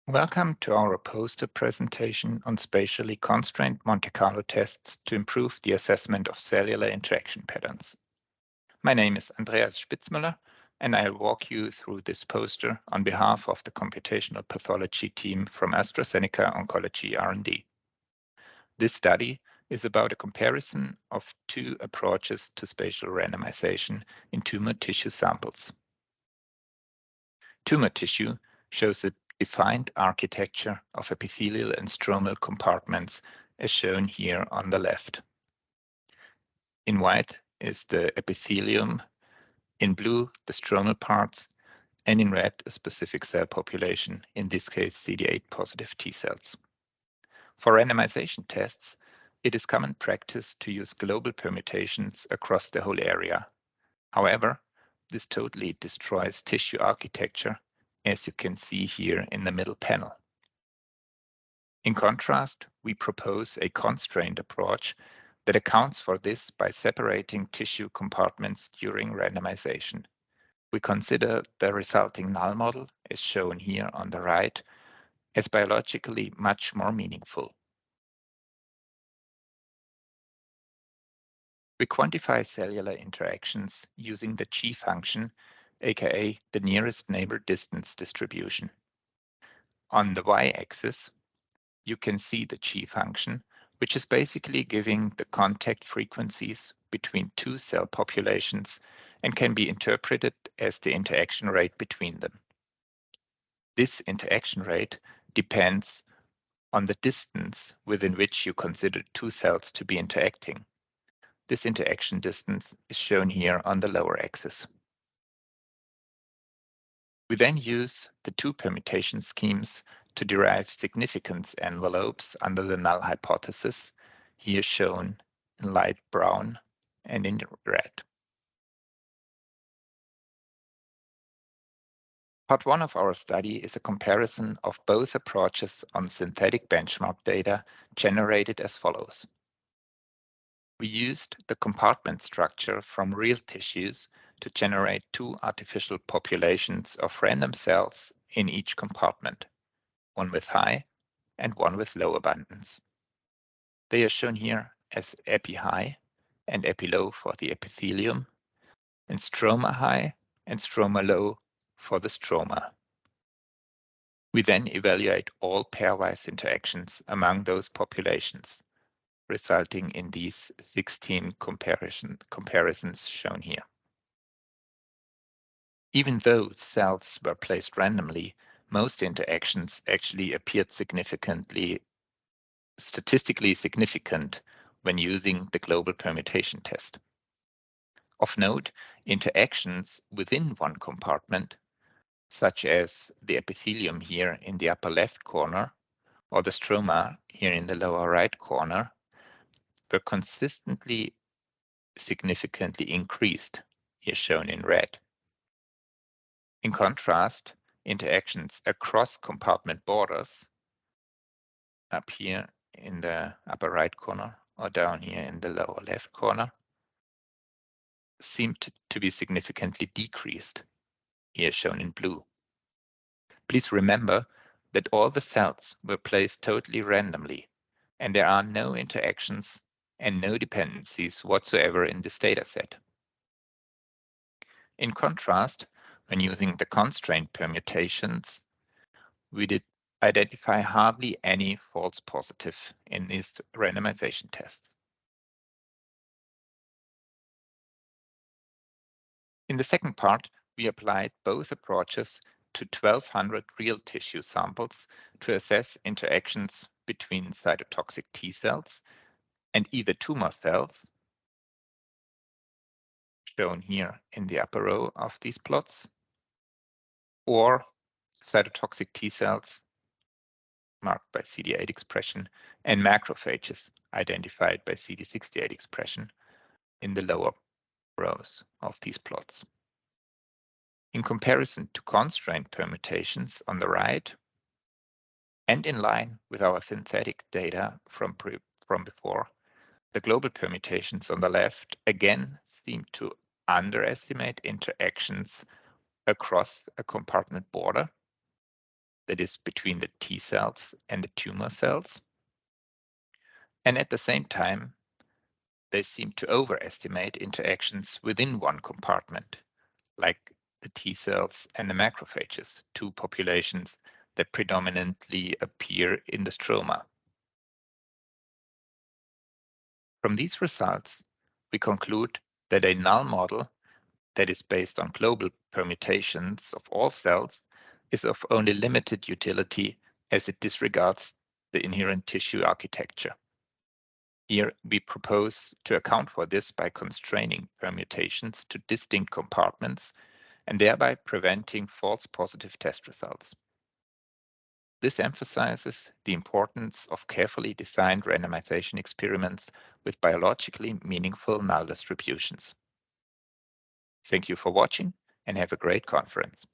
Welcome to our poster presentation on spatially constrained Monte Carlo tests to improve the assessment of cellular interaction patterns. My name is Andreas Spitzmüller, and I'll walk you through this poster on behalf of the computational pathology team from AstraZeneca Oncology R&D. This study is about a comparison of two approaches to spatial randomization in tumor tissue samples. Tumor tissue shows a defined architecture of epithelial and stromal compartments as shown here on the left. In white is the epithelium, in blue the stromal parts, and in red a specific cell population, in this case CD8 positive T cells. For randomization tests, it is common practice to use global permutations across the whole area. However, this totally destroys tissue architecture, as you can see here in the middle panel. In contrast, we propose a constrained approach that accounts for this by separating tissue compartments during randomization. We consider the resulting null model, as shown here on the right, as biologically much more meaningful. We quantify cellular interactions using the G function, aka the nearest neighbor distance distribution. On the y-axis, you can see the G function, which is basically giving the contact frequencies between two cell populations and can be interpreted as the interaction rate between them. This interaction rate depends on the distance within which you consider two cells to be interacting. This interaction distance is shown here on the lower axis. We then use the two permutation schemes to derive significance envelopes under the null hypothesis, here shown in light brown and in red. Part 1 of our study is a comparison of both approaches on synthetic benchmark data generated as follows. We used the compartment structure from real tissues to generate two artificial populations of random cells in each compartment, one with high and one with low abundance. They are shown here as epi-high and epi-low for the epithelium, and stroma-high and stroma-low for the stroma. We then evaluate all pairwise interactions among those populations, resulting in these 16 comparisons shown here. Even though cells were placed randomly, most interactions actually appeared statistically significant when using the global permutation test. Of note, interactions within one compartment, such as the epithelium here in the upper left corner, or the stroma here in the lower right corner, were consistently significantly increased, here shown in red. In contrast, interactions across compartment borders, up here in the upper right corner or down here in the lower left corner, seemed to be significantly decreased, here shown in blue. Please remember that all the cells were placed totally randomly, and there are no interactions and no dependencies whatsoever in this dataset. In contrast, when using the constraint permutations, we did identify hardly any false positive in these randomization tests. In the second part, we applied both approaches to 1,200 real tissue samples to assess interactions between cytotoxic T cells and either tumor cells, shown here in the upper row of these plots, or cytotoxic T cells marked by CD8 expression and macrophages identified by CD68 expression in the lower rows of these plots. In comparison to constraint permutations on the right, and in line with our synthetic data from before, the global permutations on the left again seem to underestimate interactions across a compartment border, that is between the T cells and the tumor cells. And at the same time, they seem to overestimate interactions within one compartment, like the T cells and the macrophages, two populations that predominantly appear in the stroma. From these results, we conclude that a null model that is based on global permutations of all cells is of only limited utility as it disregards the inherent tissue architecture. Here, we propose to account for this by constraining permutations to distinct compartments and thereby preventing false positive test results. This emphasizes the importance of carefully designed randomization experiments with biologically meaningful null distributions. Thank you for watching and have a great conference.